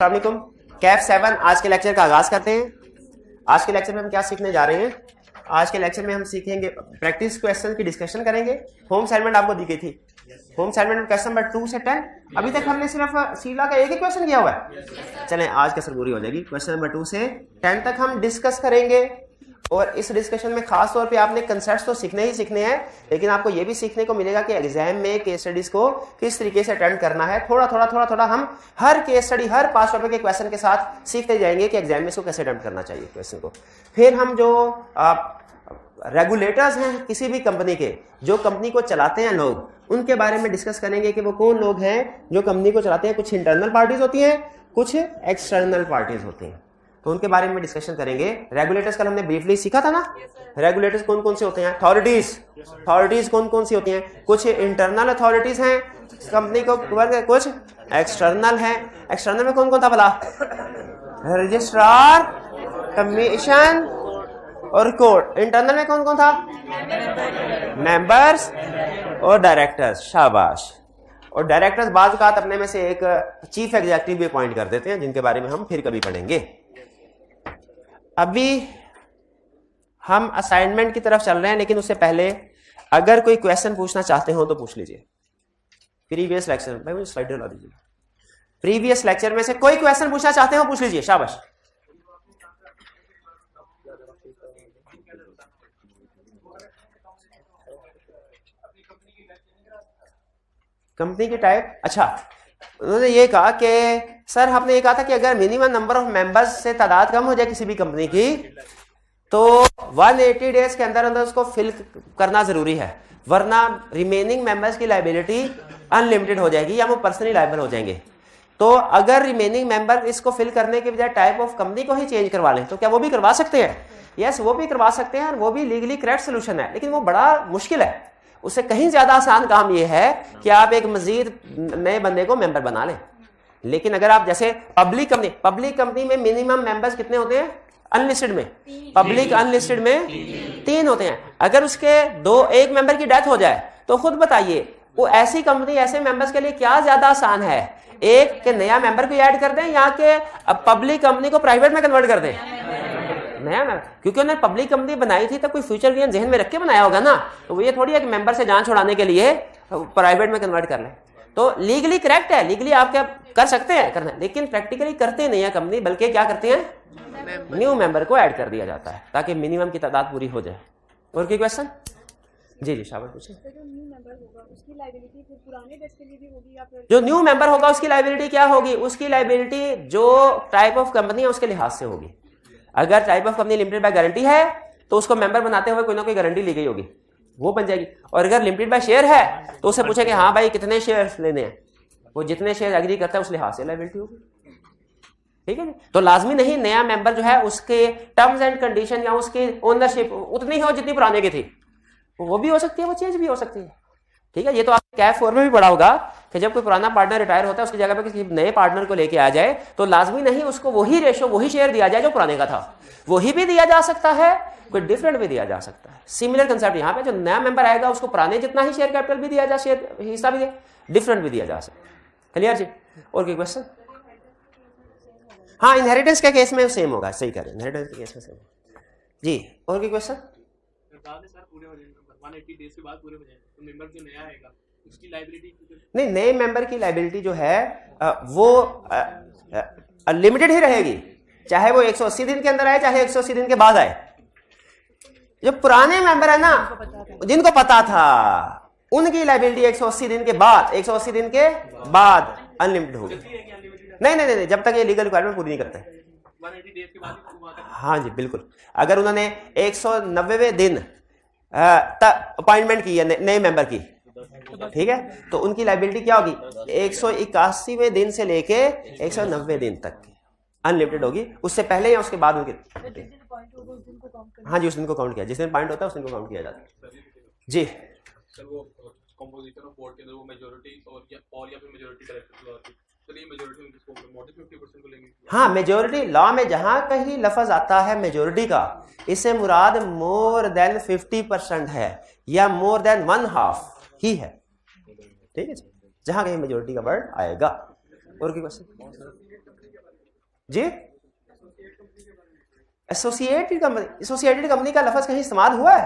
अस्सलामुअलैकुम। कैफ 7 आज के लेक्चर का आगाज करते हैं। आज के लेक्चर में हम क्या सीखने जा रहे हैं? आज के लेक्चर में हम सीखेंगे प्रैक्टिस क्वेश्चन की डिस्कशन करेंगे। होम असाइनमेंट आपको दी गई थी, होम असाइनमेंट क्वेश्चन नंबर 2 से 10। अभी तक हमने सिर्फ शीला का एक ही क्वेश्चन किया हुआ है। चलें आज कसर पूरी हो जाएगी। क्वेश्चन नंबर 2 से 10 तक हम डिस्कस करेंगे और इस डिस्कशन में खास तौर पे आपने कंसेप्ट्स तो सीखने ही सीखने हैं, लेकिन आपको ये भी सीखने को मिलेगा कि एग्जाम में केस स्टडीज को किस तरीके से अटेंड करना है। थोड़ा थोड़ा हम हर केस स्टडी, हर 5 टॉपिक के क्वेश्चन के साथ सीखते जाएंगे कि एग्जाम में इसको कैसे अटेंड करना चाहिए क्वेश्चन को। फिर हम जो रेगुलेटर्स हैं किसी भी कंपनी के, जो कंपनी को चलाते हैं लोग, उनके बारे में डिस्कस करेंगे कि वो कौन लोग हैं जो कंपनी को चलाते हैं। कुछ इंटरनल पार्टीज होती हैं, कुछ एक्सटर्नल पार्टीज होती हैं, तो उनके बारे में डिस्कशन करेंगे। रेगुलेटर्स कल हमने ब्रीफली सीखा था ना। रेगुलेटर्स कौन कौन से होते हैं? अथॉरिटीज कौन कौन सी होती हैं? कुछ इंटरनल अथॉरिटीज हैं कंपनी को, कुछ एक्सटर्नल हैं। एक्सटर्नल में कौन कौन था भला? रजिस्ट्रार, कमीशन और कोर्ट। इंटरनल में कौन कौन था? मेंबर्स और डायरेक्टर्स। शाबाश। और डायरेक्टर्स बाज़ औक़ात अपने में से एक चीफ एग्जीक्यूटिव भी अपॉइंट कर देते हैं, जिनके बारे में हम फिर कभी पढ़ेंगे। अभी हम असाइनमेंट की तरफ चल रहे हैं, लेकिन उससे पहले अगर कोई क्वेश्चन पूछना चाहते हो तो पूछ लीजिए। प्रीवियस लेक्चर भाई मुझे स्लाइड ला दीजिए। प्रीवियस लेक्चर में से कोई क्वेश्चन पूछना चाहते हो पूछ लीजिए। शाबाश। कंपनी की टाइप, अच्छा उन्होंने ये कहा कि सर आपने ये कहा था कि अगर मिनिमम नंबर ऑफ मेंबर्स से तादाद कम हो जाए किसी भी कंपनी की, तो 180 डेज के अंदर अंदर उसको फिल करना जरूरी है, वरना रिमेनिंग मेंबर्स की लायबिलिटी अनलिमिटेड हो जाएगी या वो पर्सनली लायबल हो जाएंगे। तो अगर रिमेनिंग मेंबर इसको फिल करने के बजाय टाइप ऑफ कंपनी को ही चेंज करवा लें तो क्या वो भी करवा सकते हैं? यस, वो भी करवा सकते हैं, वो भी लीगली करेक्ट सोल्यूशन है, लेकिन वो बड़ा मुश्किल है। उससे कहीं ज्यादा आसान काम यह है कि आप एक मजीद नए बंदे को मेंबर बना लें। लेकिन अगर आप जैसे पब्लिक कंपनी में मिनिमम मेंबर्स कितने होते हैं? अनलिस्टेड में, पब्लिक अनलिस्टेड में 3 होते हैं। अगर उसके एक मेंबर की डेथ हो जाए तो खुद बताइए वो ऐसी कंपनी ऐसे मेंबर्स के लिए क्या ज्यादा आसान है, एक के नया मेंबर को ऐड कर दें या कि पब्लिक कंपनी को प्राइवेट में कन्वर्ट कर दें? नया मेंबर, क्योंकि उन्होंने पब्लिक कंपनी बनाई थी तो कोई फ्यूचर गेन जहन में रख के बनाया होगा ना। तो वो ये थोड़ी है कि मेंबर से जान छुड़ाने के लिए प्राइवेट में कन्वर्ट कर लें। तो लीगली करेक्ट है, लीगली आप क्या कर सकते हैं करना, लेकिन प्रैक्टिकली करते नहीं है कंपनी, बल्कि क्या करते हैं? न्यू मेंबर को ऐड कर दिया जाता है ताकि मिनिमम की तादाद पूरी हो जाए। और कोई क्वेश्चन? जी शाबाश पूछिए। जो न्यू मेंबर होगा उसकी लायबिलिटी क्या होगी? उसकी लायबिलिटी जो टाइप ऑफ कंपनी है उसके लिहाज से होगी। अगर type of company limited by guarantee है तो उसको मेंबर बनाते हुए कोई ना कोई गारंटी ली गई होगी, वो बन जाएगी। और अगर लिमिटेड बाय शेयर है तो उससे पूछे कि हाँ भाई कितने शेयर लेने हैं, वो जितने शेयर एग्री करता है उस लिहाज से लायबिलिटी होगी। ठीक है। तो लाजमी नहीं नया मेंबर जो है उसके टर्म्स एंड कंडीशन या उसकी ओनरशिप उतनी हो जितनी पुराने की थी, वो भी हो सकती है, वो चेंज भी हो सकती है। ठीक है। ये तो आपने कैफ 4 में भी पढ़ा होगा कि जब कोई पुराना पार्टनर रिटायर होता है उसकी जगह पे किसी नए पार्टनर को लेके आ जाए तो लाजमी नहीं उसको वही रेशो वही शेयर दिया जाए जो पुराने का था, वही भी दिया जा सकता है, कोई डिफरेंट भी दिया जा सकता है। सिमिलर कंसेप्ट यहाँ पे, जो नया मेंबर आएगा उसको पुराने जितना ही शेयर कैपिटल भी दिया जा, शेयर हिस्सा भी डिफरेंट भी दिया जा सकता है। क्लियर जी? और कोई क्वेश्चन? हाँ, इनहेरिटेंस के केस में सेम होगा, सही कह रहे हैं, इनहेरिटेंस के केस में सेम जी। और कोई क्वेश्चन? नहीं, नए मेंबर की लायबिलिटी जो है वो लिमिटेड ही रहेगी, चाहे वो 180 दिन के अंदर आए चाहे 180 दिन के बाद आए। जो पुराने मेंबर है ना, जिनको पता था, उनकी लायबिलिटी 180 दिन के बाद अनलिमिटेड होगी। नहीं, जब तक ये लीगल रिक्वायरमेंट पूरी नहीं करते। हाँ जी बिल्कुल। अगर उन्होंने 190वें दिन अपॉइंटमेंट की है नए मेंबर की, ठीक है, तो उनकी लायबिलिटी क्या होगी? 181वें दिन से लेके 190वें दिन तक अनलिमिटेड होगी। उससे पहले या उसके बाद उनके, हाँ जी, उस दिन को काउंट किया, जिस दिन पॉइंट होता है उस दिन को काउंट किया जाता है जी। हाँ, मेजोरिटी लॉ में जहां कहीं लफ्ज आता है मेजोरिटी का, इससे मुराद मोर देन 50% है या मोर देन 1/2 ही है। ठीक है, जहां कहीं मेजोरिटी का वर्ड आएगा। और कोई क्वेश्चन? जी एसोसिएटेड कंपनी का लफ्ज कहीं इस्तेमाल हुआ है?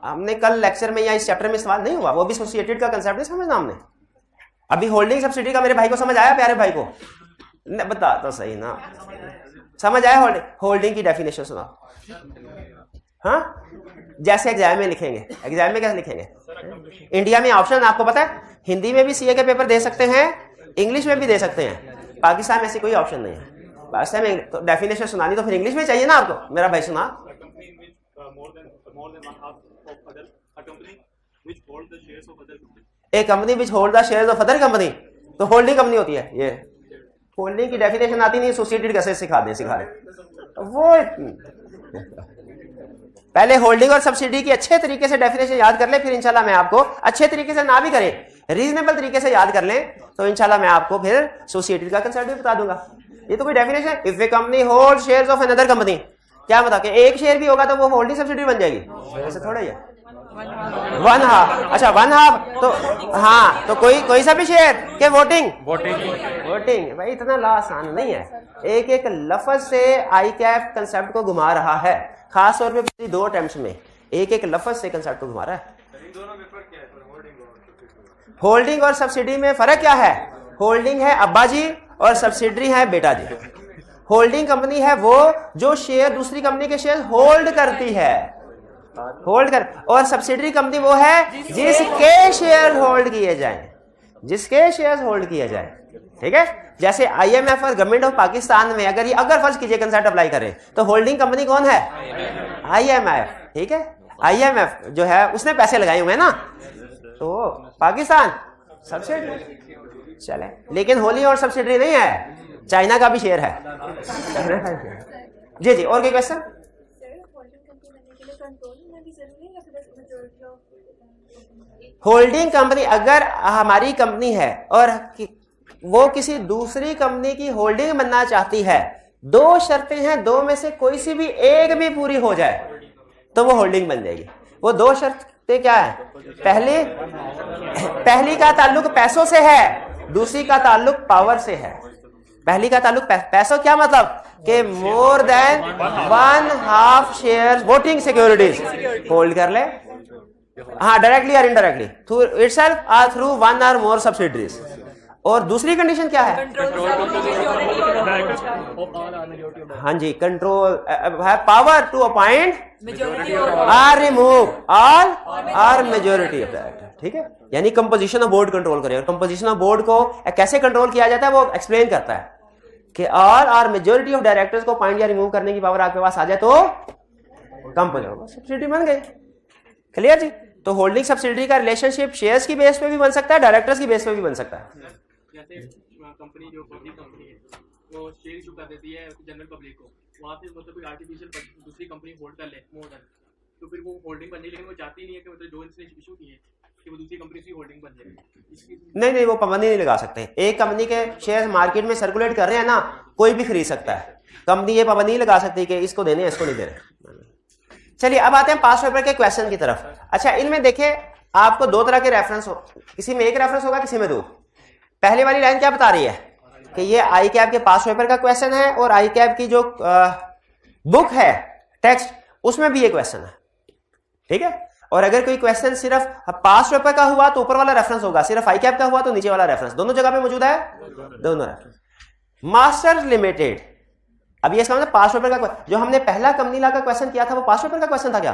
हमने कल लेक्चर में या इस चैप्टर में इस्तेमाल नहीं हुआ, वो भी एसोसिएटेड का कंसेप्ट नहीं समझना हमने। अभी होल्डिंग सब्सिडी का मेरे भाई को समझ आया? प्यारे भाई को बता तो सही ना, समझ आया? होल्डिंग की डेफिनेशन सुना। हाँ, जैसे एग्जाम में लिखेंगे, एग्जाम में कैसे लिखेंगे? इंडिया में ऑप्शन आपको पता है, हिंदी में भी सीए के पेपर दे सकते हैं, इंग्लिश में भी दे सकते हैं। पाकिस्तान में ऐसी कोई ऑप्शन नहीं है। पाकिस्तान में तो डेफिनेशन सुनानी तो फिर इंग्लिश में चाहिए ना आपको। मेरा भाई सुना, एक company which hold the shares of other company, तो होल्डिंग कंपनी होती है। ये होल्डिंग की डेफिनेशन आती नहीं, एसोसिएटेड कैसे सिखा रहे वो। पहले होल्डिंग और सब्सिडी की अच्छे तरीके से डेफिनेशन याद कर ले, फिर इंशाल्लाह मैं आपको अच्छे तरीके से ना भी करें, रीजनेबल तरीके से याद कर लें, तो इंशाल्लाह मैं आपको फिर एसोसिएटेड का कंसेप्ट भी बता दूंगा। ये तो कोई डेफिनेशन है। If A company hold shares of another company, क्या बता के एक शेयर भी होगा तो वो होल्डिंग सब्सिडी बन जाएगी? ऐसे थोड़ा ही है। 1/2, अच्छा 1/2 तो हाँ, तो कोई सा भी शेयर के वोटिंग भाई, इतना आसान नहीं है। एक एक लफ्ज से आई कैप कंसेप्ट को घुमा रहा है, खास तौर पे 2 अटेम्प्ट्स में एक एक लफ्ज से कंसेप्ट को घुमा रहा है। होल्डिंग और सब्सिडी में फर्क क्या है? होल्डिंग है अब्बा जी और सब्सिडरी है बेटा जी। होल्डिंग कंपनी है वो जो शेयर दूसरी कंपनी के शेयर होल्ड करती है, और सब्सिडरी कंपनी वो है जिसके शेयर होल्ड किए जाएं, जिसके शेयर होल्ड किए जाएं। ठीक है, जैसे आईएमएफ और गवर्नमेंट ऑफ पाकिस्तान में अगर फर्ज कीजिए कंसेप्ट अप्लाई करें, तो होल्डिंग कंपनी कौन है? आईएमएफ। ठीक है, आईएमएफ जो है उसने पैसे लगाए हुए हैं ना, तो पाकिस्तान सब्सिडरी चले, लेकिन होली और सब्सिडरी नहीं है, चाइना का भी शेयर है। जी और कोई क्वेश्चन? होल्डिंग कंपनी अगर हमारी कंपनी है और वो किसी दूसरी कंपनी की होल्डिंग बनना चाहती है, 2 शर्तें हैं, 2 में से कोई सी भी एक भी पूरी हो जाए तो वो होल्डिंग बन जाएगी। वो 2 शर्तें क्या है? पहली का ताल्लुक पैसों से है, दूसरी का ताल्लुक पावर से है। पहली का ताल्लुक पैसों, क्या मतलब कि more than 1/2 share voting securities hold कर ले, हाँ, डायरेक्टली और इनडायरेक्टली थ्रू इटसेल्फ और थ्रू 1 or more सब्सिडरीज। और दूसरी कंडीशन क्या है? हाँ जी, कंट्रोल है पावर टू अपॉइंट और रिमूव ऑल और मेजोरिटी ऑफ दैट। ठीक है, यानी कंपोजिशन ऑफ बोर्ड कंट्रोल करें, और कंपोजिशन ऑफ बोर्ड को कैसे कंट्रोल किया जाता है वो एक्सप्लेन करता है कि ऑल और मेजोरिटी ऑफ डायरेक्टर्स को पॉइंट या रिमूव करने की पावर आपके पास आ जाए तो कंपोजिशन सब्सिडी बन गई। क्लियर जी? तो होल्डिंग सब्सिडी का रिलेशनशिप शेयर्स की बेस पे भी बन सकता है, डायरेक्टर्स की बेस पे भी बन सकता है। जैसे कंपनी जो पब्लिक कंपनी है वो शेयर इशू कर देती है जनरल पब्लिक को, वहाँ से मतलब कोई आर्टिफिशियल दूसरी कंपनी होल्ड कर ले मोर देन, तो फिर वो होल्डिंग बन जाए, लेकिन वो चाहती नहीं है कि मतलब जो इसने इशू की है कि वो दूसरी कंपनी की होल्डिंग बन जाए। नहीं, वो पाबंदी नहीं लगा सकते। एक कंपनी के शेयर मार्केट में सर्कुलेट कर रहे हैं ना, कोई भी खरीद सकता है, कंपनी ये पाबंदी नहीं लगा सकती कि इसको देने इसको नहीं देने। चलिए अब आते हैं पास्ट पेपर के क्वेश्चन की तरफ। अच्छा, इनमें देखिए आपको 2 तरह के रेफरेंस हो, किसी में एक रेफरेंस होगा, किसी में 2। पहले वाली लाइन क्या बता रही है कि ये आई कैप के पास्ट पेपर का क्वेश्चन है, और आई कैप की जो बुक है टेक्स्ट उसमें भी ये क्वेश्चन है। ठीक है, और अगर कोई क्वेश्चन सिर्फ पास्ट पेपर का हुआ तो ऊपर वाला रेफरेंस होगा, सिर्फ आई कैप का हुआ तो नीचे वाला रेफरेंस, दोनों जगह पे मौजूद है, दोनों रेफरेंस। मास्टर्स लिमिटेड, अब ये इसका मतलब पास्ट पेपर का, जो हमने पहला कंपनी लॉ का क्वेश्चन किया था वो पास्ट पेपर का क्वेश्चन था क्या?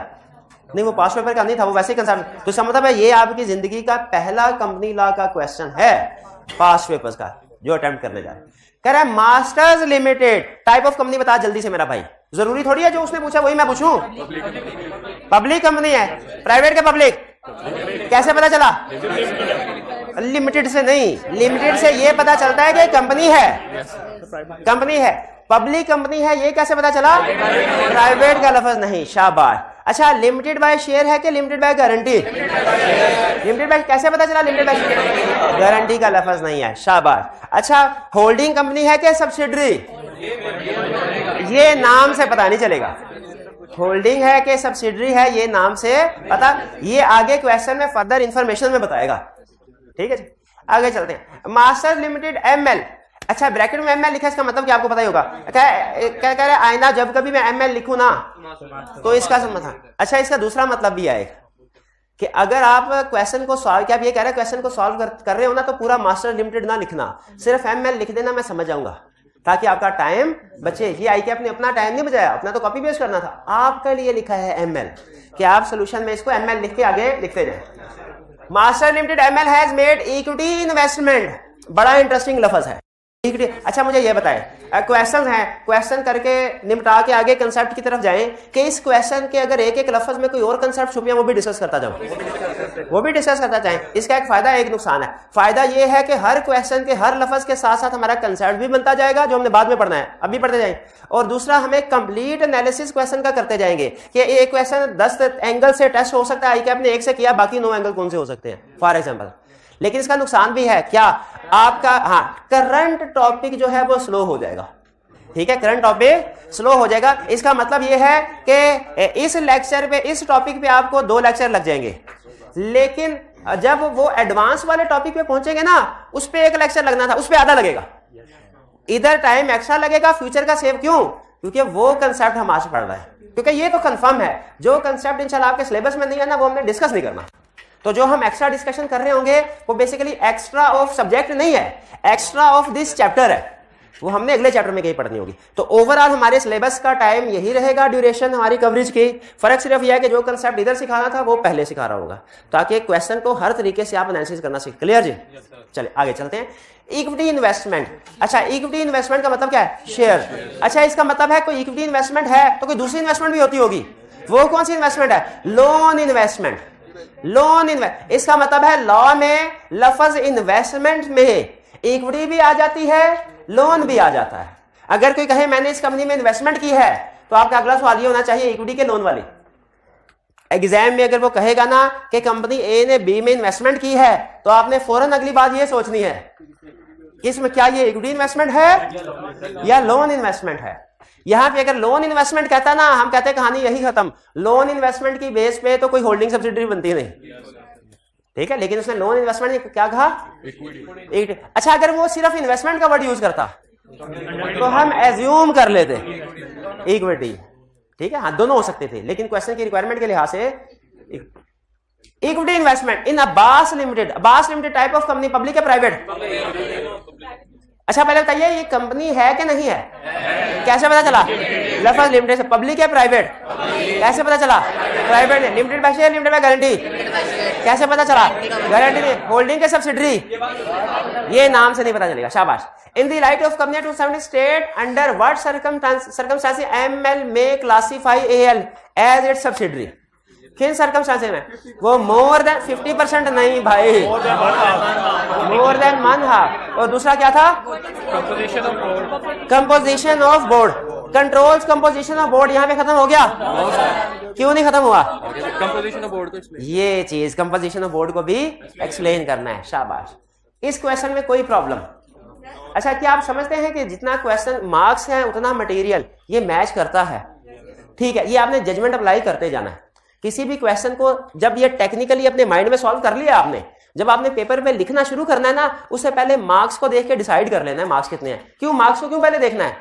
नहीं, वो पास्ट पेपर का नहीं था, वो वैसे ही कंसेप्ट। तो इसका मतलब है ये आपकी जिंदगी का पहला कंपनी लॉ का क्वेश्चन है पास्ट पेपर्स का जो अटेम्प्ट करने जा रहे हैं। कह रहा है masters limited type of company बता जल्दी से मेरा भाई। जरूरी थोड़ी है जो उसने पूछा वही मैं पूछूं। पब्लिक कंपनी है, प्राइवेट का पब्लिक कैसे पता चला? लिमिटेड से नहीं, लिमिटेड से ये पता चलता है कि कंपनी है, कंपनी है। पब्लिक कंपनी है ये कैसे पता चला? प्राइवेट का लफ्ज नहीं, शाबाश। अच्छा, लिमिटेड बाय शेयर है कि limited by guarantee? Limited by कैसे पता चला? लिमिटेड बाय गारंटी का लफ्ज नहीं है, शाबाश। अच्छा, होल्डिंग कंपनी है कि सब्सिडरी? ये नाम से पता नहीं चलेगा, होल्डिंग है कि सब्सिडरी है ये नाम से पता, ये आगे क्वेश्चन में फर्दर इंफॉर्मेशन में बताएगा। ठीक है जी, आगे चलते हैं। मास्टर्स लिमिटेड एमएल, अच्छा ब्रैकेट में एमएल लिखा है, इसका मतलब क्या आपको पता ही होगा। क्या कह रहे हैं, आईना जब कभी मैं एमएल लिखूं ना तो इसका मतलब, अच्छा इसका दूसरा मतलब भी है कि अगर आप क्वेश्चन को सॉल्व, क्या आप ये कह रहे हैं क्वेश्चन को सॉल्व कर रहे हो ना तो पूरा मास्टर लिमिटेड ना लिखना, सिर्फ एमएल लिख देना, मैं समझ जाऊंगा, ताकि आपका टाइम बचे। ये आई कैप ने अपना टाइम नहीं बचाया, अपना तो कॉपी पेस्ट करना था, आपके लिए लिखा है एमएल कि आप सोल्यूशन में इसको एमएल लिख के आगे लिखते जाए। Master limited ML has made equity investment, बड़ा इंटरेस्टिंग लफ्ज है इक्विटी। अच्छा मुझे ये बताएं, क्वेश्चन है, क्वेश्चन करके निपटा के आगे कंसेप्ट की तरफ जाएं कि इस क्वेश्चन के अगर एक एक लफ्ज में कोई और कंसेप्ट छुपे वो भी डिस्कस करता जाऊं, वो भी डिस्कस करता जाएं। इसका एक फायदा एक नुकसान है। फायदा ये है कि हर क्वेश्चन के हर लफ्ज के साथ साथ हमारा कंसेप्ट भी बनता जाएगा जो हमने बाद में पढ़ना है, अभी पढ़ते जाएंगे। और दूसरा हमें कंप्लीट एनालिसिस क्वेश्चन का करते जाएंगे कि एक क्वेश्चन 10 एंगल से टेस्ट हो सकता है, आई कैप ने एक से किया, बाकी 9 एंगल कौन से हो सकते हैं फॉर एग्जाम्पल। लेकिन इसका नुकसान भी है, क्या आपका, हाँ करंट टॉपिक जो है वो स्लो हो जाएगा, ठीक है, करंट टॉपिक स्लो हो जाएगा। इसका मतलब ये है कि इस लेक्चर पे, इस टॉपिक पे आपको 2 लेक्चर लग जाएंगे, लेकिन जब वो एडवांस वाले टॉपिक पे पहुंचेंगे ना उस पे 1 लेक्चर लगना था, उस पे आधा लगेगा, इधर टाइम एक्स्ट्रा लगेगा, फ्यूचर का सेव। क्यों? क्योंकि वो कंसेप्ट हम आज पढ़ रहे हैं, क्योंकि ये तो कंफर्म है जो कंसेप्ट इंशाल्लाह आपके सिलेबस में नहीं है ना वो हमने डिस्कस नहीं करना। तो जो हम एक्स्ट्रा डिस्कशन कर रहे होंगे वो बेसिकली एक्स्ट्रा ऑफ सब्जेक्ट नहीं है, एक्स्ट्रा ऑफ दिस चैप्टर है, वो हमने अगले चैप्टर में कहीं पढ़नी होगी। तो ओवरऑल हमारे सिलेबस का टाइम यही रहेगा, ड्यूरेशन हमारी कवरेज की। फर्क सिर्फ यह है कि जो कंसेप्ट इधर सिखाना था वो पहले सिखा रहा होगा, ताकि क्वेश्चन को हर तरीके से आप एनालिसिस करना सीख। क्लियर जी? चलिए आगे चलते हैं। इक्विटी इन्वेस्टमेंट, अच्छा इक्विटी इन्वेस्टमेंट का मतलब क्या है? शेयर। अच्छा इसका मतलब है कोई इक्विटी इन्वेस्टमेंट है तो कोई दूसरी इन्वेस्टमेंट भी होती होगी, वो कौन सी इन्वेस्टमेंट है? Loan investment. लोन इन्वेस्ट, इसका मतलब है लॉ में लफ्ज इन्वेस्टमेंट में इक्विटी भी आ जाती है, लोन भी आ जाता है। अगर कोई कहे मैंने इस कंपनी में इन्वेस्टमेंट की है तो आपका अगला सवाल ये होना चाहिए इक्विटी के लोन वाली। एग्जाम में अगर वो कहेगा ना कि कंपनी ए ने बी में इन्वेस्टमेंट की है तो आपने फौरन अगली बात ये सोचनी है इसमें क्या ये इक्विटी इन्वेस्टमेंट है या लोन इन्वेस्टमेंट है। यहां पे अगर लोन इन्वेस्टमेंट कहता ना, हम कहते हैं कहानी यही खत्म। लोन इन्वेस्टमेंट की बेस पे तो कोई होल्डिंग सब्सिडरी बनती नहीं, ठीक है, लेकिन उसने लोन इन्वेस्टमेंट क्या कहा? इक्विटी। अच्छा अगर वो सिर्फ इन्वेस्टमेंट का वर्ड यूज करता तो हम एज्यूम कर लेते इक्विटी, ठीक है, हाँ दोनों हो सकते थे, लेकिन क्वेश्चन की रिक्वायरमेंट के लिहाज से equity investment in Abbas limited. Abbas limited type of company, public है प्राइवेट? अच्छा पहले बताइए ये कंपनी है कि नहीं है? कैसे पता चला? लफ्ज लिमिटेड से। पब्लिक है प्राइवेट? कैसे पता चला? प्राइवेट है। Limited by share, limited by guarantee, कैसे पता चला? गारंटी नहीं। होल्डिंग के सब्सिडरी, ये नाम से नहीं पता चलेगा, शाबाश। In the light of company 270 state under what circumstances ML में classify AL as its subsidiary. किन सर्कमस्टेंसेस में? वो मोर देन 50% नहीं भाई, मोर देन 1/2। और दूसरा क्या था? Composition of board, controls composition of board. यहाँ पे खत्म हो गया? क्यों नहीं खत्म हुआ? कंपोजिशन ऑफ बोर्ड को ये चीज कंपोजिशन ऑफ बोर्ड को भी एक्सप्लेन करना है, शाबाश। इस क्वेश्चन में कोई प्रॉब्लम? अच्छा क्या आप समझते हैं कि जितना क्वेश्चन मार्क्स है उतना मटेरियल ये मैच करता है, ठीक है, ये आपने जजमेंट अप्लाई करते जाना है। किसी भी क्वेश्चन को जब ये टेक्निकली अपने माइंड में सॉल्व कर लिया आपने, जब आपने पेपर पे लिखना शुरू करना है ना उससे पहले मार्क्स को देख के डिसाइड कर लेना है मार्क्स कितने हैं। क्यों मार्क्स को क्यों पहले देखना है?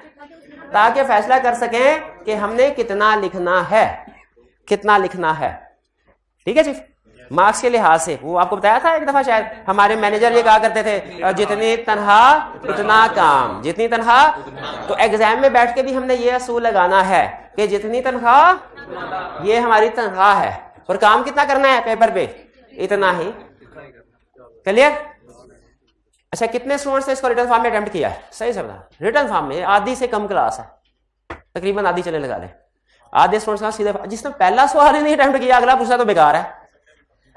ताकि फैसला कर सकें कि हमने कितना लिखना है, कितना लिखना है, ठीक है जी। मार्क्स के लिहाज से वो आपको बताया था एक दफा शायद, हमारे मैनेजर ये कहा करते थे जितनी तनख्वाह उतना काम, जितनी तनख्वाह। तो एग्जाम में बैठ के भी हमने ये असूल लगाना है कि जितनी तनख्वाह ये हमारी तनख्वाह है और काम कितना करना है पेपर पे, इतना ही। क्लियर? अच्छा कितने स्टूडेंट्स ने इसको रिटर्न फॉर्म में अटेम्प्ट किया है? सही से बता। रिटर्न फॉर्म में आधी से कम क्लास है, तकरीबन आधी चले लगा दे। आधे स्टूडेंट्स का सीधे, जिसने पहला सवाल ही नहीं अटेम्प्ट किया अगला पूछा तो बेकार है।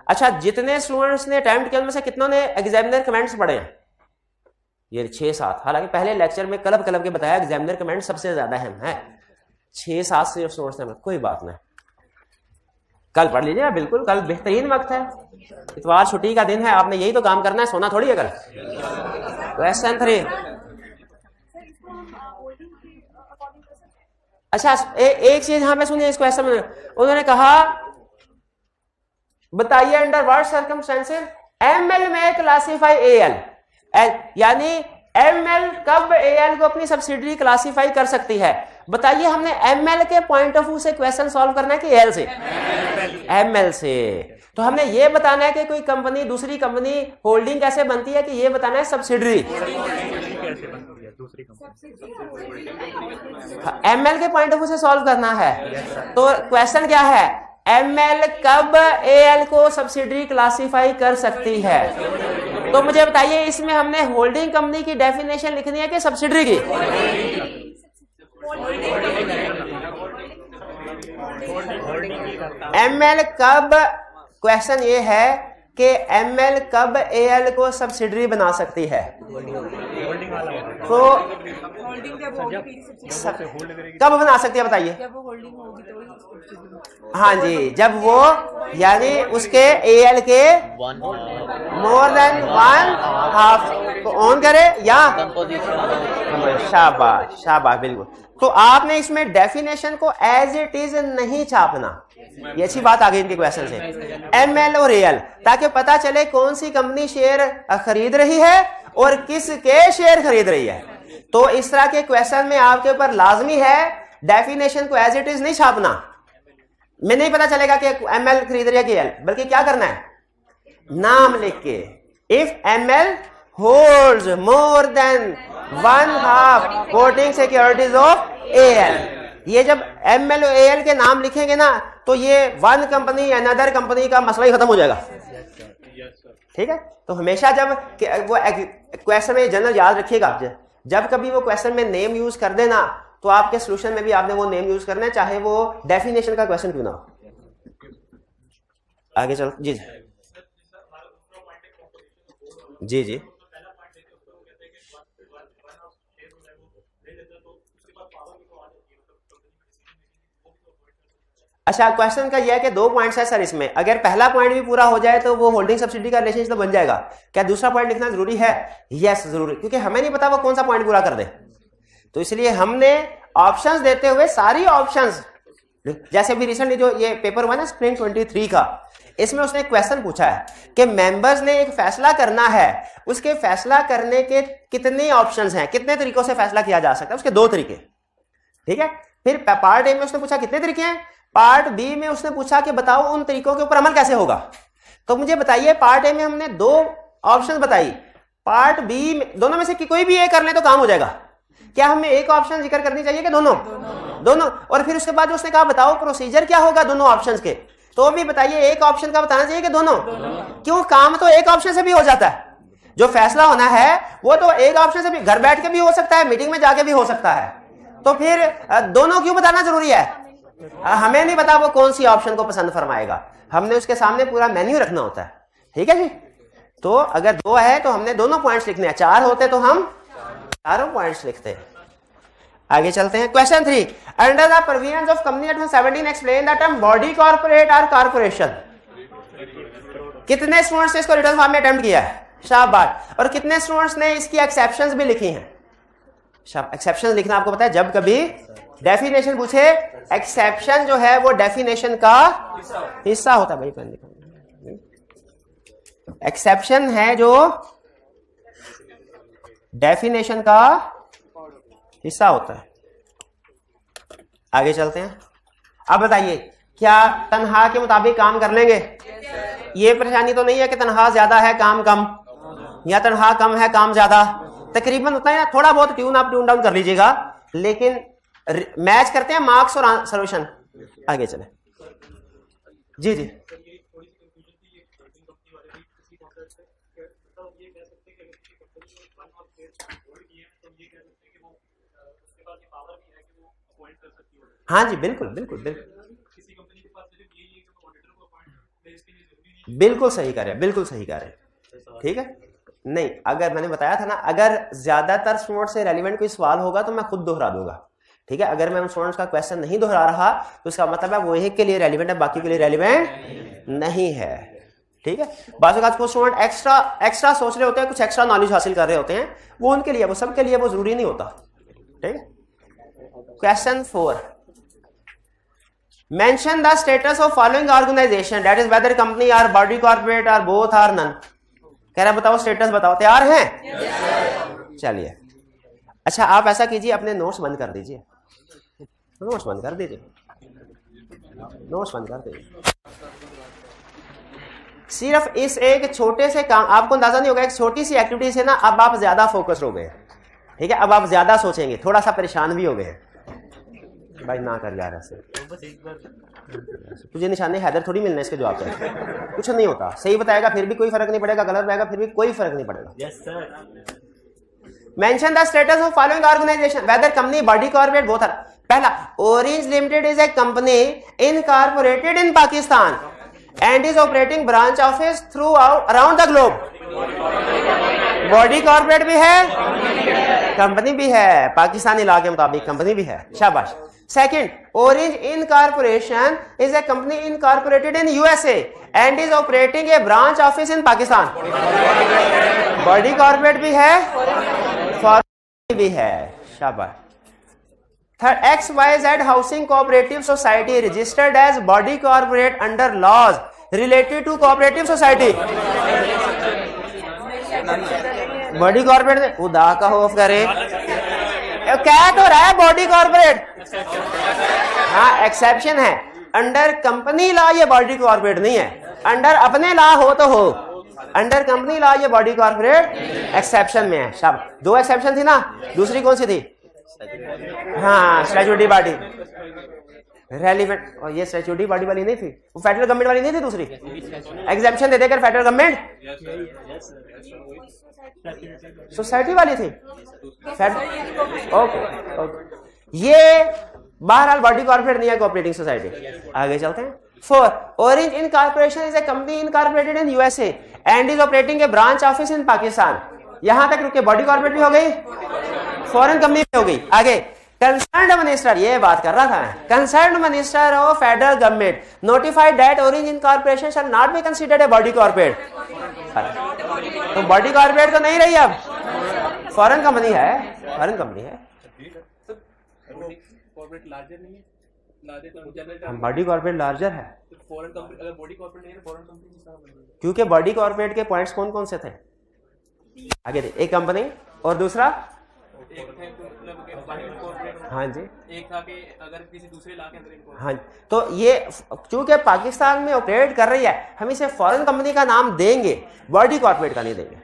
अच्छा जितने स्टूडेंट्स ने अटेम्प्ट किया उनमें से कितनों ने एग्जामिनर कमेंट्स पढ़े हैं? ये 6-7। हालांकि पहले लेक्चर में क्लब के बताया एग्जामिनर कमेंट सबसे ज्यादा अहम है। 6-7 स्टूडेंट्स ने, कोई बात नहीं, कल पढ़ लीजिए, बिल्कुल कल बेहतरीन वक्त है, इतवार छुट्टी का दिन है, आपने यही तो काम करना है, सोना थोड़ी है कल। क्वेश्चन 3। अच्छा एक चीज यहां पे सुनिए, इस क्वेश्चन में उन्होंने कहा बताइए अंडर व्हाट सर्कमस्टेंसेस एमएल में क्लासिफाई एएल, यानी एमएल कब एएल को अपनी सब्सिडरी क्लासिफाई कर सकती है? बताइए, हमने एमएल के पॉइंट ऑफ व्यू से क्वेश्चन सॉल्व करना है कि एल से? एमएल से। तो हमने ये बताना है कि कोई कंपनी दूसरी कंपनी होल्डिंग कैसे बनती है, कि ये बताना है सब्सिडरी। एमएल के पॉइंट ऑफ व्यू से सॉल्व करना है। तो क्वेश्चन क्या है? एमएल कब एएल को सब्सिडरी क्लासिफाई कर सकती है? तो मुझे बताइए, इसमें हमने होल्डिंग कंपनी की डेफिनेशन लिखनी है कि सब्सिडरी की? एमएल कब, क्वेश्चन ये है कि एमएल कब एएल को सब्सिडरी बना सकती है? तो कब बना सकती है बताइए? हाँ जी, जब वो यानी उसके एएल के मोर देन 1/2 को ऑन करे या शाबाश शाबाश, बिल्कुल। तो आपने इसमें डेफिनेशन को एज इट इज नहीं छापना, ये अच्छी बात आ गई इनके क्वेश्चन से। एमएल और एएल, ताकि पता चले कौन सी कंपनी शेयर खरीद रही है और किसके शेयर खरीद रही है। तो इस तरह के क्वेश्चन में आपके ऊपर लाजमी है डेफिनेशन को एज इट इज नहीं छापना। में नहीं पता चलेगा कि एमएल खरीद रही है कि एल, बल्कि क्या करना है, नाम लिख के if ML holds more than 1/2 voting securities of AL. ये जब एमएल और एएल के नाम लिखेंगे ना, तो ये वन कंपनी अनदर कंपनी का मसला ही खत्म हो जाएगा। ठीक है, तो हमेशा जब वो क्वेश्चन में जनरल याद रखिएगा, जब कभी वो क्वेश्चन में नेम यूज कर देना, तो आपके सोल्यूशन में भी आपने वो नेम यूज करना है, चाहे वो डेफिनेशन का क्वेश्चन क्यों ना हो। आगे चलो जी जी जी। अच्छा, क्वेश्चन का यह है कि 2 पॉइंट्स है सर इसमें। अगर पहला पॉइंट भी पूरा हो जाए तो वो होल्डिंग सब्सिडी का रिलेशनशिप तो बन जाएगा। क्या दूसरा पॉइंट लिखना जरूरी है? यस जरूरी, क्योंकि हमें नहीं पता वो कौन सा पॉइंट पूरा कर दे। तो इसलिए हमने ऑप्शंस देते हुए सारी ऑप्शंस, जैसे अभी रिसेंटली जो ये पेपर हुआ ना स्प्रिंग 23 का, इसमें उसने क्वेश्चन पूछा है कि मेंबर्स ने एक फैसला करना है, उसके फैसला करने के कितने ऑप्शंस हैं, कितने तरीकों से फैसला किया जा सकता है, उसके 2 तरीके। ठीक है, फिर पार्ट ए में उसने पूछा कितने तरीके हैं, पार्ट बी में उसने पूछा कि बताओ उन तरीकों के ऊपर अमल कैसे होगा। तो मुझे बताइए, पार्ट ए में हमने 2 ऑप्शन बताई, पार्ट बी में दोनों में से कोई भी एक कर ले तो काम हो जाएगा। क्या हमें एक ऑप्शन जिक्र करनी चाहिए कि दोनों? दोनों। और फिर उसके बाद उसने कहा बताओ प्रोसीजर क्या होगा दोनों ऑप्शंस के, तो भी बताइए एक ऑप्शन का बताना चाहिए कि दोनों? क्यों, काम तो एक ऑप्शन से भी हो जाता है। जो फैसला होना है वो तो एक ऑप्शन से भी, घर बैठ के भी हो सकता है, मीटिंग में जाके भी हो सकता है। तो फिर दोनों क्यों बताना जरूरी है? हमें नहीं पता वो कौन सी ऑप्शन को पसंद फरमाएगा, हमने उसके सामने पूरा मेन्यू रखना होता है। ठीक है जी। तो अगर 2 है तो हमने दोनों पॉइंट्स लिखने हैं, 4 होते तो हम चारों पॉइंट्स लिखते हैं। आगे चलते हैं। Question 3, under the provisions of company act 17 explain the term body corporate और कॉर्पोरेशन। कितने स्टूडेंट्स ने इसको रिटर्न फॉर्म में अटेम्प्ट किया है? शाबाश। और कितने स्टूडेंट्स ने इसकी एक्सेप्शंस भी लिखी हैं? एक्सेप्शन लिखना आपको पता है, जब कभी डेफिनेशन पूछे, एक्सेप्शन जो है वो डेफिनेशन का हिस्सा होता है। भाई पेन दिखाओ, एक्सेप्शन है जो डेफिनेशन का हिस्सा होता है। आगे चलते हैं। अब बताइए, क्या तनख्वाह के मुताबिक काम कर लेंगे? ये परेशानी तो नहीं है कि तनख्वाह ज्यादा है काम कम, या तनख्वाह कम है काम ज्यादा, तकरीबन उतना ही ना, थोड़ा बहुत ट्यून अप ट्यून डाउन कर लीजिएगा, लेकिन मैच करते हैं मार्क्स और सॉल्यूशन। आगे चले जी जी। हाँ जी, बिल्कुल बिल्कुल बिल्कुल बिल्कुल सही कह रहे हैं, बिल्कुल सही कह रहे हैं। ठीक है, नहीं अगर मैंने बताया था ना, अगर ज्यादातर स्टूडेंट से रेलिवेंट कोई सवाल होगा तो मैं खुद दोहरा दूंगा। ठीक है, अगर मैं उन स्टूडेंट्स का क्वेश्चन नहीं दोहरा रहा तो इसका मतलब है वो एक के लिए रेलिवेंट है, बाकी के लिए रेलिवेंट नहीं है। ठीक है, बाकी कुछ स्टूडेंट एक्स्ट्रा सोच रहे होते हैं, कुछ एक्स्ट्रा नॉलेज हासिल कर रहे होते हैं, वो उनके लिए, वो सबके लिए वो जरूरी नहीं होता। ठीक है, question 4, mention the status of following organization that is whether company or body corporate or both or none. कह रहा है बताओ स्टेटस बताओ, तैयार हैं? चलिए, अच्छा आप ऐसा कीजिए, अपने नोट्स बंद कर दीजिए, नोट्स बंद कर दीजिए, नोट्स बंद कर दीजिए। सिर्फ इस एक छोटे से काम, आपको अंदाजा नहीं होगा, एक छोटी सी एक्टिविटी से ना अब आप ज्यादा फोकस हो गए, ठीक है, अब आप ज्यादा सोचेंगे, थोड़ा सा परेशान भी हो गए। भाई ना कर यार ऐसे, तुझे निशाने हैदर थोड़ी मिलने इसके जवाब पे, कुछ नहीं होता, सही बताएगा फिर भी कोई फर्क नहीं पड़ेगा, गलत बताएगा फिर भी कोई फर्क नहीं पड़ेगा। Yes sir. Mention the status of following organisation whether company body corporate both are. पहला, orange limited is a company incorporated in Pakistan and is operating branch office through around the globe. Body corporate भी है, company भी है, Pakistani law के मुताबिक company भी है, शाबाश। Second, orange incorporation is a company incorporated in USA and is operating a branch office in Pakistan. Body corporate भी है, फॉरेन भी है, शाबाश। Third, XYZ housing cooperative society registered as body corporate under laws related to cooperative society. Body corporate खुदा का खौफ करे, क्या तो रहा है बॉडी कॉर्पोरेट, हाँ एक्सेप्शन है, अंडर कंपनी लॉ ये बॉडी कॉर्पोरेट नहीं है, अंडर अपने लॉ हो तो हो, अंडर कंपनी लॉ ये बॉडी कॉर्पोरेट एक्सेप्शन में है। शाबाश, दो एक्सेप्शन थी ना, दूसरी कौन सी थी? हाँ स्टैट्यूटरी बॉडी रेलिवेंट, और ये स्टैट्यूटरी बॉडी वाली नहीं थी, वो फेडरल गवर्नमेंट वाली नहीं थी, दूसरी एग्जेम्पशन दे देकर फेडरल गवर्नमेंट सोसाइटी वाली थी। ओके ओके, ये बहरहाल बॉडी कॉर्पोरेट नहीं है, कोऑपरेटिंग सोसाइटी। आगे चलते हैं। 4, orange incorporation is a company incorporated in USA and is operating a branch office in Pakistan. यहां तक रुके, बॉडी कॉर्पोरेट भी हो गई, फॉरेन कंपनी भी हो गई। आगे, कंसर्न्ड मिनिस्टर, ये बात कर रहा था, concerned minister of federal government notified that orange incorporation shall not be considered a body corporate. तो बॉडी कॉर्पोरेट तो नहीं रही, अब फॉरेन कंपनी है, फॉरेन कंपनी है, कॉर्पोरेट लार्जर नहीं है, लार्जर तो जनरल बॉडी कॉर्पोरेट लार्जर है, फॉरेन कंपनी, अगर बॉडी कॉर्पोरेट नहीं है फॉरेन कंपनी, क्योंकि बॉडी कॉर्पोरेट के पॉइंट्स कौन कौन से थे? आगे दे, एक कंपनी और दूसरा, एक थे मतलब कि बाहर कॉर्पोरेट, हाँ जी, एक था कि अगर किसी दूसरे इलाके अंदर इनको, हाँ, तो ये चूंकि पाकिस्तान में ऑपरेट कर रही है, हम इसे फॉरेन कंपनी का नाम देंगे, बॉडी कॉर्पोरेट का नहीं देंगे,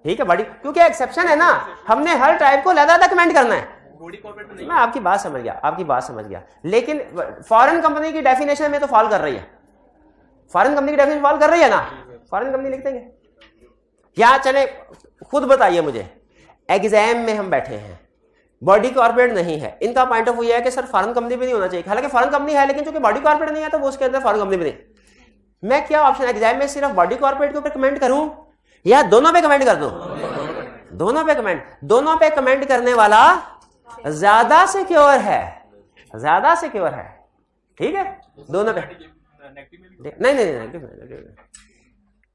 ठीक है, बॉडी, क्योंकि एक्सेप्शन है ना, हमने हर टाइप को अलग-अलग कमेंट करना है। बॉडी कॉर्पोरेट नहीं, मैं आपकी बात समझ गया, आपकी बात समझ गया, लेकिन फॉरेन कंपनी की डेफिनेशन में तो फॉल कर रही है, फॉरेन कंपनी की डेफिनेशन फॉल कर रही है ना, फॉरेन कंपनी लिख देंगे। या चले खुद बताइए मुझे, एग्जाम में हम बैठे हैं, बॉडी कॉर्पोरेट नहीं है, इनका पॉइंट ऑफ व्यू है कि सर फॉरेन कंपनी भी नहीं होना चाहिए, हालांकि फॉरेन कंपनी है लेकिन चूंकि बॉडी कॉर्पोरेट नहीं है तो वो उसके अंदर फॉरेन कंपनी भी नहीं। मैं क्या ऑप्शन एग्जाम में सिर्फ बॉडी कॉर्पोरेट के ऊपर कमेंट करूं या दोनों पे कमेंट कर दूं? दोनों पे कमेंट, दोनों पे कमेंट करने वाला ज्यादा सिक्योर है, ज्यादा सिक्योर है, ठीक है, दोनों पे नहीं।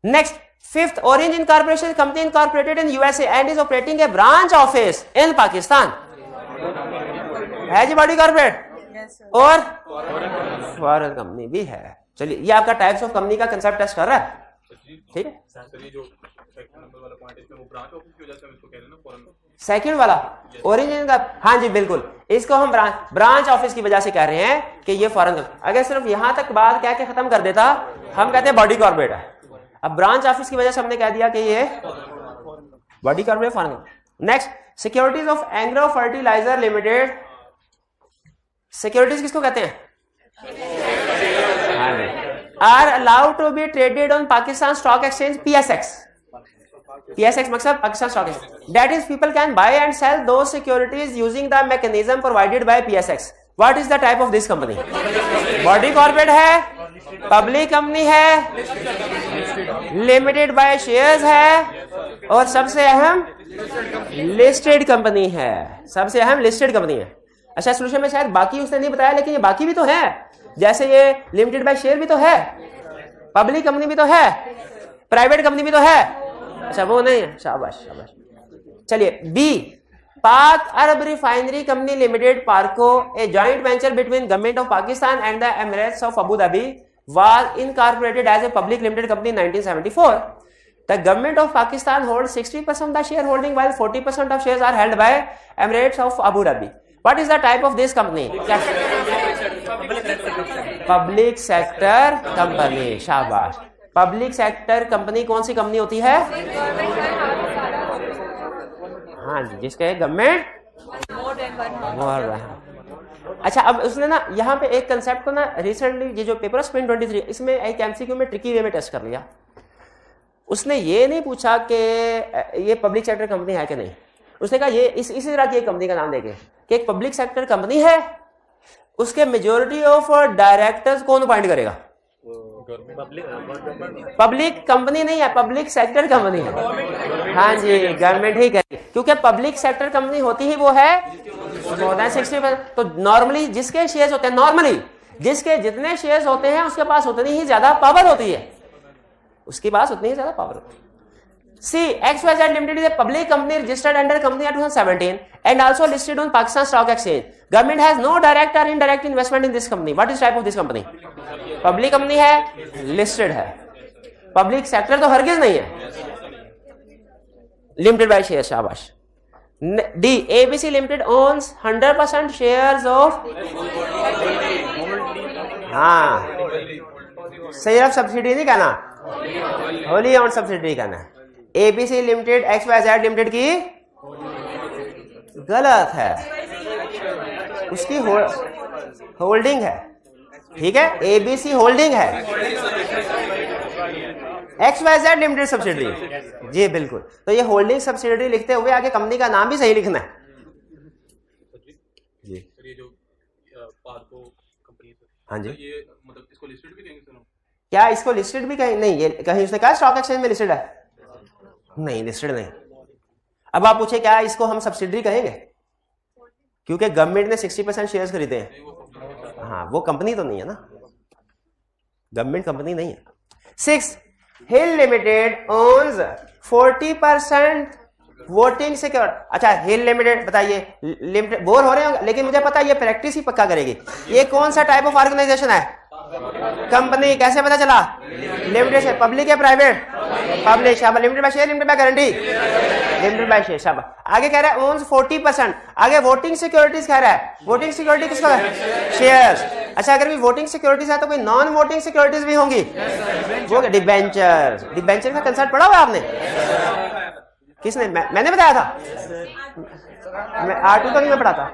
Next, 5th, orange incorporation company incorporated in USA and is operating a branch office in Pakistan. है जी बॉडी कॉर्पोरेट और फॉरेन कंपनी भी है। चलिए, ये आपका टाइप्स ऑफ कंपनी का कंसेप्ट टेस्ट कर रहा है, ठीक है। सेकंड वाला ओरिजिन का, हाँ जी बिल्कुल, इसको हम ब्रांच ऑफिस की वजह से कह रहे हैं कि ये फॉरेन कंपनी। अगर सिर्फ यहां तक बात कह के खत्म कर देता, हम कहते हैं बॉडी कॉर्पोरेट है। अब ब्रांच ऑफिस की वजह से हमने कह दिया कि ये body corporate foreign company. Next, securities of Engro fertilizer limited. Securities किसको कहते हैं? Are allowed to be traded on Pakistan stock exchange PSX। PSX मतलब Pakistan stock exchange. That is, people can buy and sell those securities using the mechanism provided by PSX. What is the type of this company? Body corporate है, public company है, limited by shares है, और सबसे अहम listed company है। सबसे अहम listed company है। अच्छा, सोल्यूशन में शायद बाकी उसने नहीं बताया, लेकिन ये बाकी भी तो है, जैसे ये लिमिटेड बाय शेयर भी तो है, पब्लिक कंपनी भी तो है, प्राइवेट कंपनी भी तो है। अच्छा, वो नहीं है, शाबाश शाबाश। चलिए, B, Pak Arab refinery company limited PARCO, a joint venture between government of Pakistan and the Emirates of Abu Dhabi, was incorporated as a public limited company 1974। The government of Pakistan holds 60% of the shareholding while 40% of shares are held by Emirates of Abu Dhabi. What is the type of this company? Public sector company. शाबाश. Public sector company कौन सी company होती है? हाँ जी, जिसके government मोर। अच्छा, अब उसने ना यहाँ पे एक कंसेप्ट को ना रिसेंटली ये जो पेपर स्पिन 23 इसमें एक एमसीक्यू में ट्रिकी वे में टेस्ट कर लिया। उसने ये नहीं पूछा कि ये पब्लिक सेक्टर कंपनी है कि नहीं, उसने कहा ये इसी तरह की एक कंपनी का नाम देके कि एक पब्लिक सेक्टर कंपनी है, उसके मेजोरिटी ऑफ डायरेक्टर्स कौन अपॉइंट करेगा? पब्लिक कंपनी नहीं है, पब्लिक सेक्टर कंपनी है। हाँ जी, गवर्नमेंट ही करेगी, क्योंकि पब्लिक सेक्टर कंपनी होती ही वो है मोर देन 60%। तो नॉर्मली जिसके शेयर्स होते हैं, नॉर्मली जिसके जितने शेयर्स होते हैं उसके पास उतनी ही ज्यादा पावर होती है, उसके पास उतनी ही ज्यादा पावर होती है। See, XYZ Limited is a public company registered under Company Act 2017 and also listed on Pakistan Stock Exchange. Government has no direct or indirect investment in this company. What is type of this company? Public company है, listed है, public sector तो हरगिज नहीं है, limited by shares। शाबाश। D, ABC Limited owns 100% shares of, हाँ, सिर्फ subsidy नहीं कहना, होली ऑन सब्सिडी कहना है। एबीसी लिमिटेड XYZ लिमिटेड की गलत है, उसकी होल्डिंग है, ठीक है, एबीसी होल्डिंग है, XYZ लिमिटेड सब्सिडरी। जी बिल्कुल, तो ये होल्डिंग सब्सिडरी लिखते हुए आगे कंपनी का नाम भी सही लिखना है। जी ये जो पार्को कंपनी, हाँ जी, ये मतलब इसको लिस्टेड भी कहेंगे सर? क्या इसको लिस्टेड भी कहीं नहीं? ये कहीं उसने कहा स्टॉक एक्सचेंज में लिस्टेड है? नहीं, लिस्टेड नहीं। अब आप पूछे क्या इसको हम सब्सिडरी कहेंगे? क्योंकि गवर्नमेंट ने 60% शेयर्स खरीदे हैं। हाँ, वो कंपनी तो नहीं है ना, गवर्नमेंट कंपनी नहीं है। 6, हिल लिमिटेड ओन्स 40% वोटिंग सिक्योरिटी। अच्छा, हिल लिमिटेड बताइए, लिमिटेड बोर हो रहे होंगे, लेकिन मुझे पता है ये प्रैक्टिस ही पक्का करेगी। ये कौन सा टाइप ऑफ ऑर्गेनाइजेशन है? कंपनी। कैसे पता चला? लिमिटेड शेयर, पब्लिक है प्राइवेट? पब्लिक। शाबाश। Limited by share, limited by guarantee, limited by share. शाबाश। आगे कह रहा है ओन्स 40%। आगे वोटिंग सिक्योरिटीज कह रहा है, वोटिंग सिक्योरिटी किसको है? शेयर्स। अच्छा, अगर भी वोटिंग सिक्योरिटीज है तो कोई नॉन वोटिंग सिक्योरिटीज भी होंगी, वो डिबेंचर। डिबेंचर का कंसेप्ट पढ़ा हुआ आपने? किसने? मैंने बताया था, मैं R2 तो नहीं मैं पढ़ा था।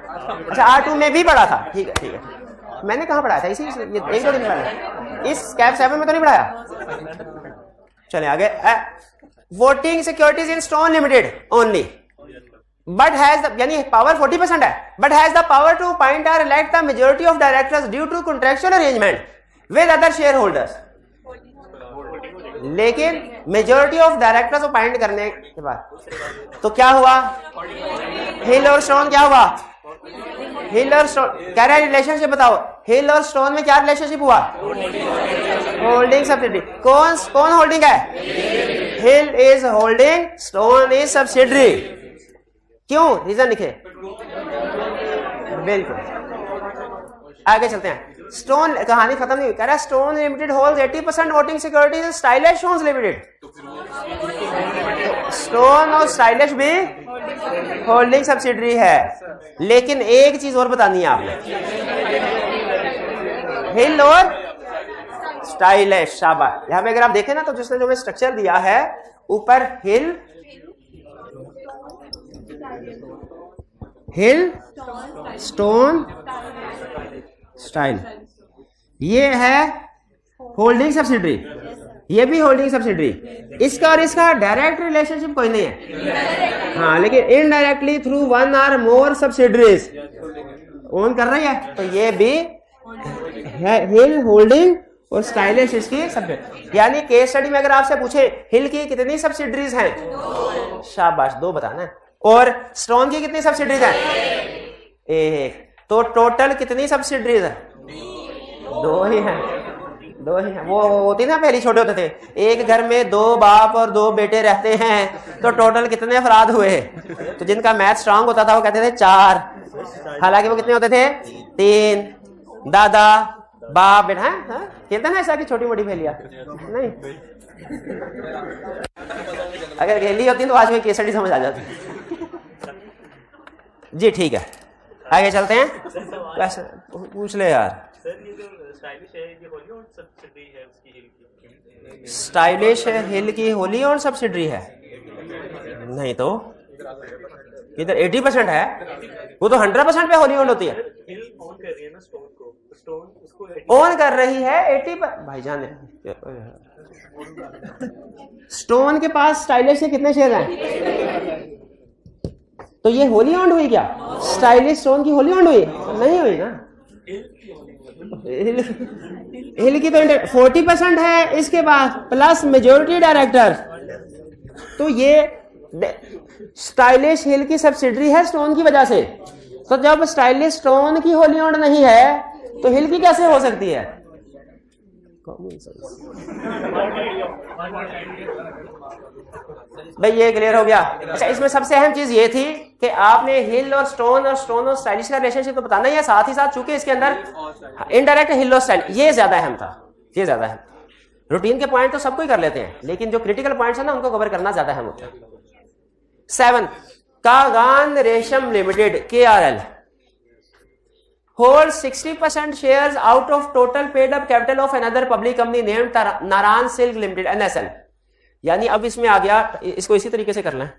अच्छा, R2 में भी पढ़ा था, ठीक है ठीक है। मैंने कहाँ पढ़ाया था? इसी ये 1-2 दिन पहले, इस कैप 7 में तो नहीं पढ़ाया। चलिए आगे। Voting securities in stone limited only, but has यानी पावर 40% है, but has the power to appoint or elect the majority of directors due to contractual arrangement with other share holders. लेकिन मेजॉरिटी ऑफ डायरेक्टर्स अपॉइंट करने के बाद तो क्या हुआ? हिल और स्टोन क्या हुआ? हिल और स्टोन कह रहा है रिलेशनशिप बताओ, हिल और स्टोन में क्या रिलेशनशिप हुआ? Holding subsidy. कौन होल्डिंग है? Hill is holding, stone is subsidiary. क्यों? रीजन लिखे, बिल्कुल। आगे चलते हैं। स्टोन कहानी खत्म नहीं हुई, कह रहा है stone limited holds 80% voting securities इन स्टाइलिश स्टोन्स लिमिटेड। स्टोन और स्टाइलिश भी होल्डिंग सब्सिडरी है। लेकिन एक चीज और बतानी है आपने, हिल और स्टाइलिश। शाबाश। यहां पे अगर आप देखें ना तो जिसने जो स्ट्रक्चर दिया है, ऊपर हिल, स्टोन, स्टाइल, ये है होल्डिंग सब्सिडरी, ये भी होल्डिंग सब्सिडरी। इसका और इसका डायरेक्ट रिलेशनशिप कोई नहीं है, हाँ, लेकिन indirectly through 1 or more subsidiaries own कर रही है, तो ये भी हिल होल्डिंग और स्टाइलिश इसकी सब्सिडरी। यानी केस स्टडी में अगर आपसे पूछे हिल की कितनी सब्सिडरीज हैं, शाबाश 2 बताना है, और स्टोन की कितनी सब्सिडरीज हैं? 1। तो टोटल कितनी सब्सिडरीज है? 2 ही हैं, 2 ही हैं। वो होती ना पहले छोटे होते थे, एक घर में 2 बाप और 2 बेटे रहते हैं, तो टोटल कितने अफराद हुए? तो जिनका मैथ स्ट्रांग होता था वो कहते थे 4, हालांकि वो कितने होते थे? 3। दादा बाप बेटा है खेलता ना ऐसा कि छोटी मोटी खेलिया नहीं, अगर खेली होती तो आज में केसड़ी समझ आ जाती। जी ठीक है, आगे चलते हैं। वैसे पूछ ले यार। स्टाइलिश हिल की होली ऑन सब्सिडरी है? नहीं तो इधर 80% है, वो तो 100% पे होली ऑन होती है। ऑन कर रही है 80 भाईजान। स्टोन के पास स्टाइलिश के कितने शेयर हैं? तो ये होली ऑन हुई क्या? स्टाइलिश स्टोन की होली ऑन हुई? नहीं हुई ना। हिल की तो 40% है इसके पास प्लस मेजोरिटी डायरेक्टर, तो ये स्टाइलिश हिल की सब्सिडरी है स्टोन की वजह से। तो जब स्टाइलिश स्टोन की होली ऑन नहीं है तो हिल की कैसे हो सकती है? भाई ये क्लियर हो गया। अच्छा, इसमें सबसे अहम चीज ये थी कि आपने हिल और स्टोन और स्टाइलिश का रिलेशनशिप तो बताना ही है, साथ ही साथ चूंकि इसके अंदर इनडायरेक्ट हिल और स्टाइल, ये ज्यादा अहम था, ये ज्यादा अहम। रूटीन के पॉइंट तो सबको ही कर लेते हैं, लेकिन जो क्रिटिकल पॉइंट्स है ना उनको कवर करना ज्यादा अहम होता है। 7 कागान रेशम limited KRL holds 60% shares out of total paid up capital of another public company named Narayan silk limited NSL। यानी अब इसमें आ गया, इसको इसी तरीके से कर लें।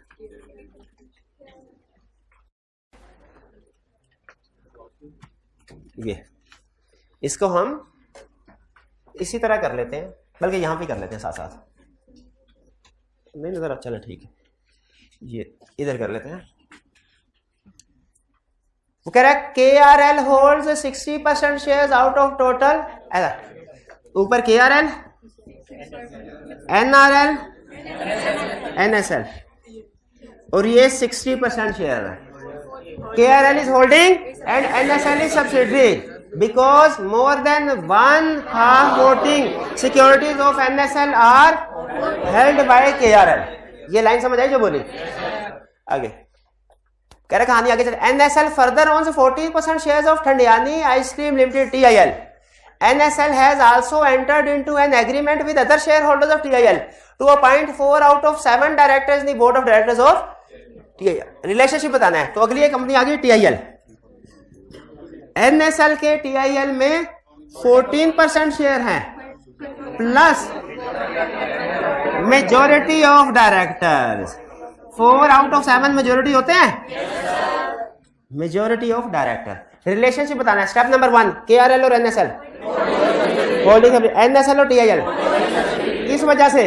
ये इसको हम इसी तरह कर लेते हैं, बल्कि यहां पे कर लेते हैं साथ साथ। नहीं नजर, चलो ठीक है, ये इधर कर लेते हैं। वो कह रहा है KRL holds 60% shares out of total, ऊपर KRL NRL NSL और ये 60% शेयर है। KRL is holding and NSL is subsidiary because more than 1/2 voting securities of NSL are held by KRL। ये लाइन समझ आई जो बोली? आगे कह रहा कहानी आगे चल। NSL further owns 40% shares of Thandiani ice cream limited TIL। NSL has also entered into an agreement with other shareholders of TIL to appoint 4 out of 7 directors in the board of directors of TIL। Relationship बताना है, तो अगली एक company आ गई TIL। NSL के TIL में 14% share हैं plus majority of directors. 4 out of 7 majority होते हैं, मेजोरिटी ऑफ डायरेक्टर। रिलेशनशिप बताना है। स्टेप नंबर 1 KRL और NSL होल्डिंग, NSL और TIL किस वजह से?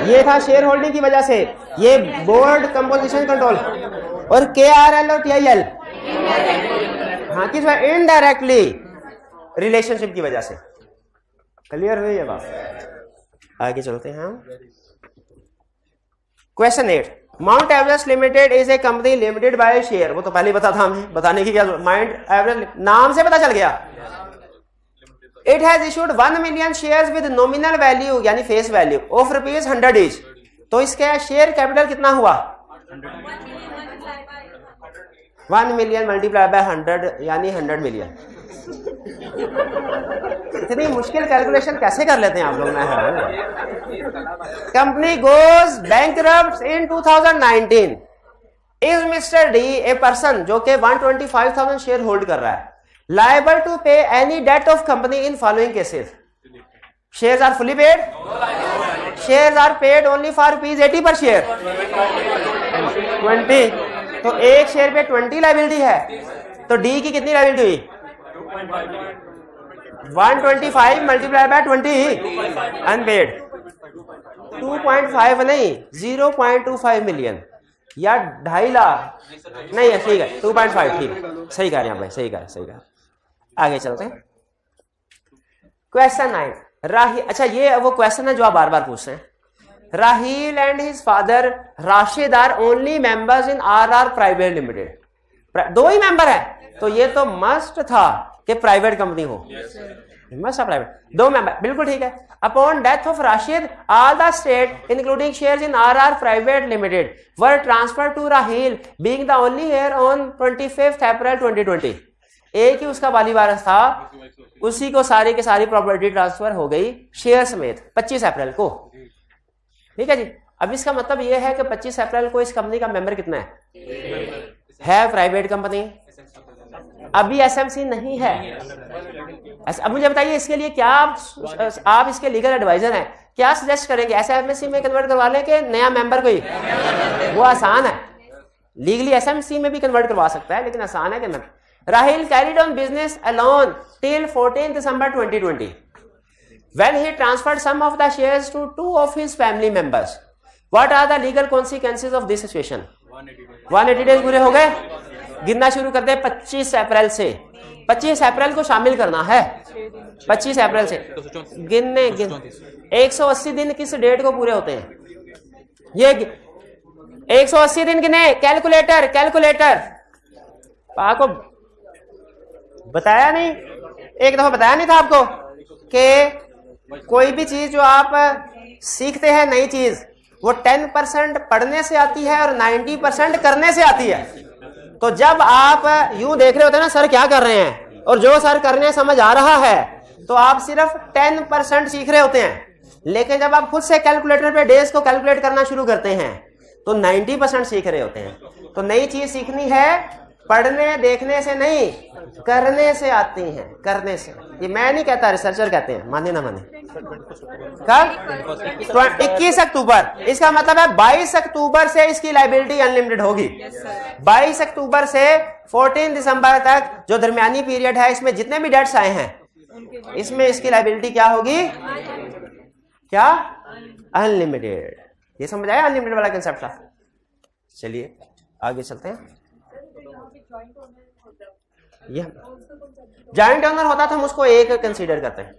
ये था शेयर होल्डिंग की वजह से, ये बोर्ड कंपोजिशन कंट्रोल। और KRL और TIL हाँ किस वजह? इनडायरेक्टली रिलेशनशिप की वजह से। क्लियर हुई ये बात? आगे चलते हैं हम। Question 8 mount Everest limited is a company limited by share. वो तो पहले ही बता था हमें, बताने की क्या, माउंट एवरेस्ट नाम से पता चल गया। It has issued 1 million shares with nominal value यानी फेस वैल्यू ऑफ ₹100 ईच। तो इसका शेयर कैपिटल कितना हुआ? 1 million मल्टीप्लाई बाय 100 यानी 100 million। इतनी मुश्किल कैलकुलेशन कैसे कर लेते हैं आप लोग? Company goes bankrupt in 2019। Is mister D a person जो कि 125,000 शेयर होल्ड कर रहा है, liable to pay any debt of company in following cases? Shares are fully paid, shares are paid only for ₹80 per share 20, तो एक share पे 20 liability है, तो डी की कितनी लायबिलिटी हुई? 125 मल्टीप्लाई बाय 20 अनपेड। 2.5 नहीं 0.25 मिलियन या 2.5 लाख नहीं है, ठीक है 2.5 ठीक है, सही कह रहे हैं भाई, सही कह रहे हैं। आगे चलते हैं। क्वेश्चन 9 राहील, अच्छा ये वो क्वेश्चन है जो आप बार बार पूछते हैं। Raheel and his father Rashid are only members in RR private limited. 2 ही मेंबर है, तो ये तो मस्ट था कि प्राइवेट कंपनी हो, मस्ट प्राइवेट। 2 मेंबर, बिल्कुल ठीक है। Upon death of Rashid all the state including shares in RR private limited were transfer to Raheel being the only heir on 25 April 2020। एक ही उसका वाली वारस था, उसी को सारी की सारी प्रॉपर्टी ट्रांसफर हो गई शेयर समेत 25 अप्रैल को। ठीक है जी। अब इसका मतलब यह है कि 25 अप्रैल को इस कंपनी का मेंबर कितना है प्राइवेट कंपनी, अभी एसएमसी नहीं है। अब मुझे बताइए इसके लिए क्या आप इसके लीगल एडवाइजर हैं, क्या सजेस्ट करेंगे? एसएमसी में कन्वर्ट करवा लें कि नया मेंबर कोई? वो आसान है, लीगली एसएमसी में भी कन्वर्ट करवा सकता है, लेकिन आसान है कि नहीं। Rahil carried on business alone till 14 December 2020 when he transferred some of the shares to 2 of his family members. What are the legal consequences of this situation? 180 days पूरे हो गए, गिनना शुरू कर दे 25 अप्रैल से। 25 अप्रैल को शामिल करना है, 25 अप्रैल से गिनने 180 दिन किस डेट को पूरे होते हैं? ये 180 दिन गिने। कैलकुलेटर आपको बताया नहीं, एक दफा बताया नहीं था आपको कि कोई भी चीज जो आप सीखते हैं नई चीज, वो 10% पढ़ने से आती है और 90% करने से आती है। तो जब आप यूं देख रहे होते हैं ना सर क्या कर रहे हैं, और जो सर करने समझ आ रहा है, तो आप सिर्फ 10% सीख रहे होते हैं। लेकिन जब आप खुद से कैलकुलेटर पे डेज को कैलकुलेट करना शुरू करते हैं तो 90% सीख रहे होते हैं। तो नई चीज सीखनी है पढ़ने देखने से नहीं, करने से आती हैं, करने से। ये मैं नहीं कहता, रिसर्चर कहते हैं, माने ना माने। कब? 21 अक्टूबर। इसका मतलब है 22 अक्टूबर से इसकी लाइबिलिटी अनलिमिटेड होगी। 22 अक्टूबर से 14 दिसंबर तक जो दरमियानी पीरियड है, इसमें जितने भी डेट्स आए हैं, इसमें इसकी लाइबिलिटी क्या होगी? क्या? अनलिमिटेड। ये समझ आया अनलिमिटेड वाला कंसेप्ट था? चलिए आगे चलते हैं। ये जॉइंट ओनर होता था, हम उसको एक कंसीडर करते हैं,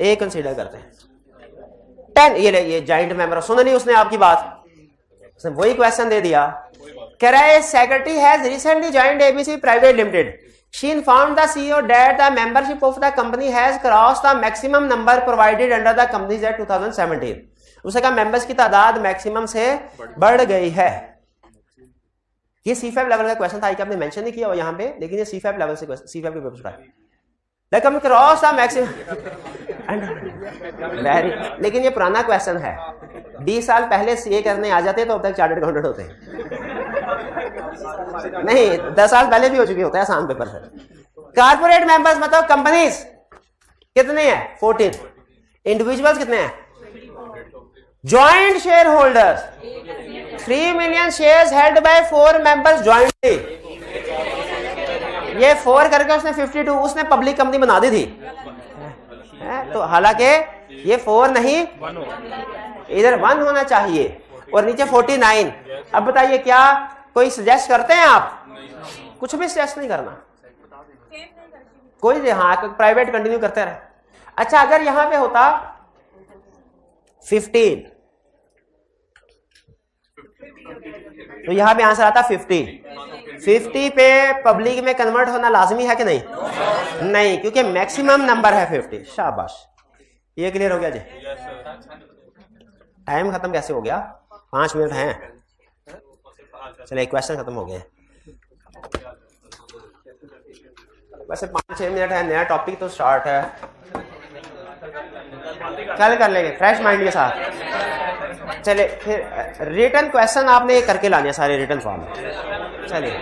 एक कंसीडर करते हैं। 10 ये जॉइंट मेंबर। सुना नहीं उसने आपकी बात, उसने वही क्वेश्चन दे दिया। कह रहा है secretary has recently joined ABC private limited. She informed the CEO that the membership of the company has crossed the maximum number provided under the companies act 2017। उसने कहा मेंबर्स की तादाद मैक्सिमम से बढ़ गई है। ये C5 लेवल का क्वेश्चन था, कि आपने मेंशन नहीं किया और यहाँ पे, लेकिन ये C5 लेवल से C5 के पेपर से है। क्रॉस द मैक्सिमम, लेकिन ये पुराना क्वेश्चन है। 20 साल पहले सीए करने आ जाते तो अब तक चार्टर्ड अकाउंटेंट होते हैं। नहीं, 10 साल पहले भी हो चुके होते हैं आसान पेपर से। कारपोरेट मेंबर्स मतलब कंपनीज कितने हैं? 14। इंडिविजुअल्स कितने हैं? Joint share holders 3 million shares held by 4 members jointly. ये 4 करके उसने 52, उसने पब्लिक कंपनी बना दी थी। तो हालांकि ये 4 नहीं, इधर 1 होना चाहिए और नीचे 49। अब बताइए क्या कोई सजेस्ट करते हैं आप? कुछ भी सजेस्ट नहीं करना, कोई हाँ प्राइवेट कंटिन्यू करते रहे। अच्छा अगर यहां पे होता 15 तो यहां पे आंसर आता 50 पे पब्लिक में कन्वर्ट होना लाजमी है कि नहीं? नहीं, क्योंकि मैक्सिमम नंबर है 50। शाबाश, ये क्लियर हो गया जी। टाइम खत्म कैसे हो गया? 5 मिनट हैं। चलिए क्वेश्चन खत्म हो गए। वैसे 5-6 मिनट है, नया टॉपिक तो स्टार्ट है, कल कर लेंगे फ्रेश माइंड के साथ। चलिए फिर रिटन क्वेश्चन आपने करके लाने हैं सारे रिटन फॉर्म। चलिए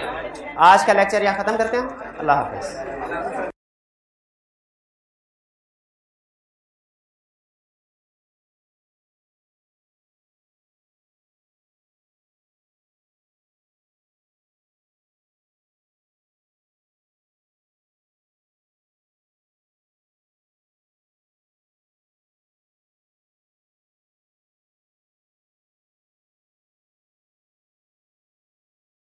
आज का लेक्चर यहाँ खत्म करते हैं। अल्लाह हाफिज।